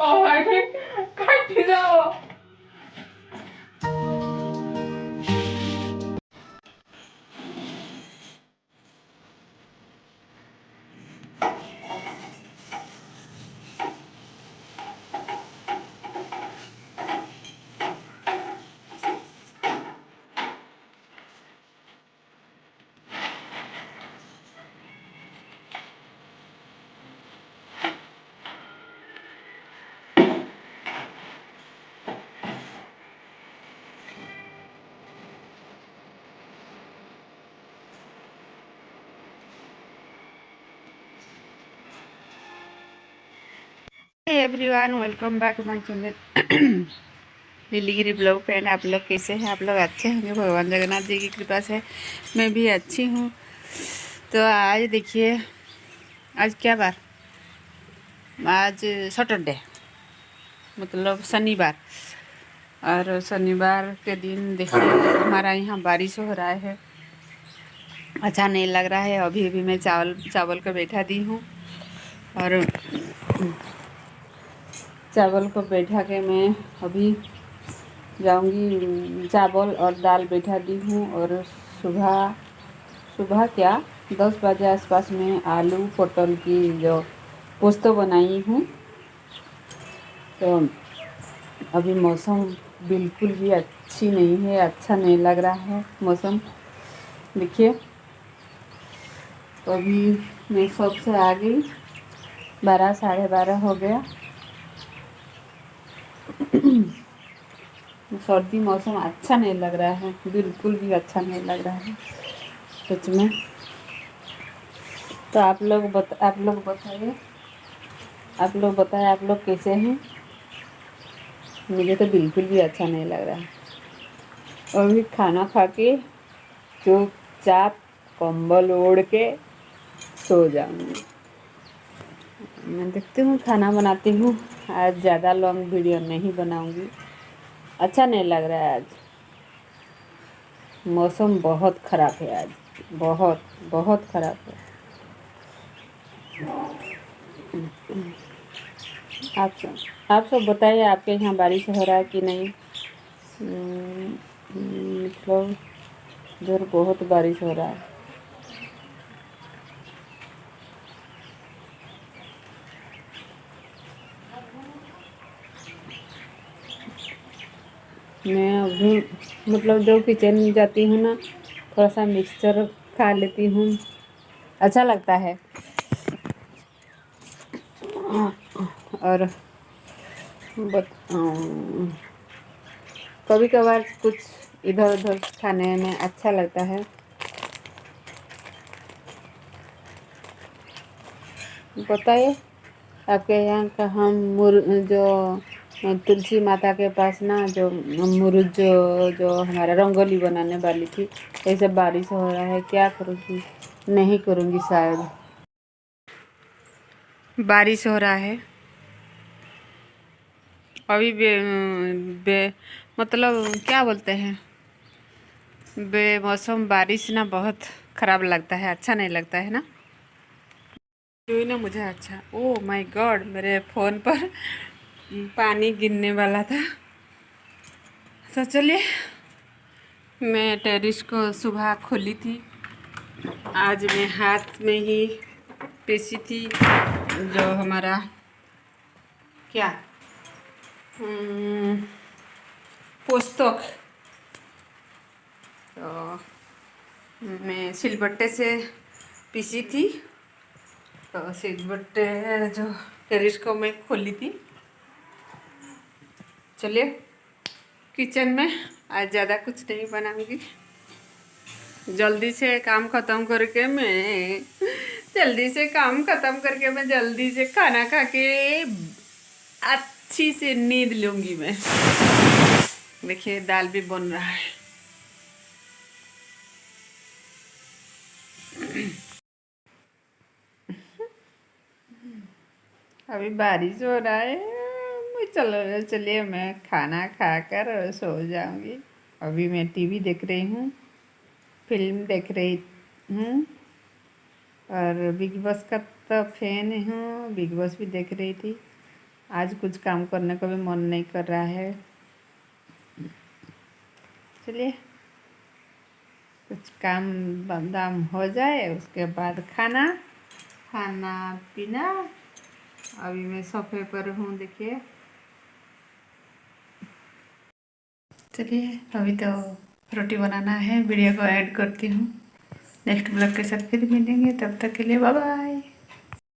I can't do that. Everyone, welcome back my channel Nilgiri blog friend. आप लोग कैसे हैं? आप लोग अच्छे होंगे, भगवान जगन्नाथ जी की कृपा से मैं भी अच्छी हूँ। तो आज देखिए, आज क्या बार? आज सैटरडे, मतलब शनिवार। और शनिवार के दिन देखिए हमारा यहाँ बारिश हो रहा है। अच्छा नहीं लग रहा है। अभी अभी मैं चावल को बैठा दी हूँ और चावल को बैठा के मैं अभी जाऊंगी। चावल और दाल बैठा दी हूँ और सुबह सुबह क्या 10 बजे आसपास में आलू पटल की जो पोस्तो बनाई हूँ। तो अभी मौसम बिल्कुल भी अच्छी नहीं है, अच्छा नहीं लग रहा है मौसम। देखिए, तो अभी मैं सबसे आ गई, 12 साढ़े 12 हो गया। सर्दी मौसम अच्छा नहीं लग रहा है, बिल्कुल भी अच्छा नहीं लग रहा है सच में। तो आप लोग बताइए, आप लोग कैसे हैं? मुझे तो बिल्कुल भी अच्छा नहीं लग रहा है। अभी खाना खा के चुपचाप कंबल ओढ़ के सो जाऊंगी। मैं देखती हूँ, खाना बनाती हूँ। आज ज़्यादा लॉन्ग वीडियो नहीं बनाऊंगी, अच्छा नहीं लग रहा है। आज मौसम बहुत ख़राब है, आज बहुत बहुत ख़राब है। आप सब बताइए, आपके यहाँ बारिश हो रहा है कि नहीं? मतलब इधर बहुत बारिश हो रहा है। मैं अभी मतलब जो किचन में जाती हूँ ना, थोड़ा सा मिक्सचर खा लेती हूँ, अच्छा लगता है। और कभी कभार कुछ इधर उधर खाने में अच्छा लगता है। बताइए, आपके यहाँ का हम जो तुलसी माता के पास ना, जो मुरुज जो हमारा रंगोली बनाने वाली थी, ऐसे बारिश हो रहा है, क्या करूँगी? नहीं करूँगी शायद। बारिश हो रहा है अभी मतलब क्या बोलते हैं, बेमौसम बारिश ना बहुत ख़राब लगता है, अच्छा नहीं लगता है ना। क्यों ना मुझे अच्छा, ओह माय गॉड, मेरे फ़ोन पर पानी गिरने वाला था। तो चलिए, मैं टेरिस को सुबह खोली थी। आज मैं हाथ में ही पीसी थी जो हमारा क्या पुस्तक। तो मैं सिलबट्टे से पीसी थी। तो सिलबट्टे जो टेरिस को मैं खोली थी। चलिए, किचन में आज ज़्यादा कुछ नहीं बनाऊंगी। जल्दी से काम ख़त्म करके मैं जल्दी से खाना खा के अच्छी से नींद लूँगी मैं। देखिए, दाल भी बन रहा है। अभी बारिश हो रहा है। चलिए, मैं खाना खाकर सो जाऊंगी। अभी मैं टीवी देख रही हूँ, फिल्म देख रही हूँ और बिग बॉस का तो फैन हूँ, बिग बॉस भी देख रही थी। आज कुछ काम करने को भी मन नहीं कर रहा है। चलिए, कुछ काम दाम हो जाए, उसके बाद खाना पीना। अभी मैं सोफे पर हूँ, देखिए। चलिए, अभी तो रोटी बनाना है, वीडियो को ऐड करती हूँ। नेक्स्ट ब्लॉग के साथ फिर मिलेंगे, तब तक के लिए बाय बाय।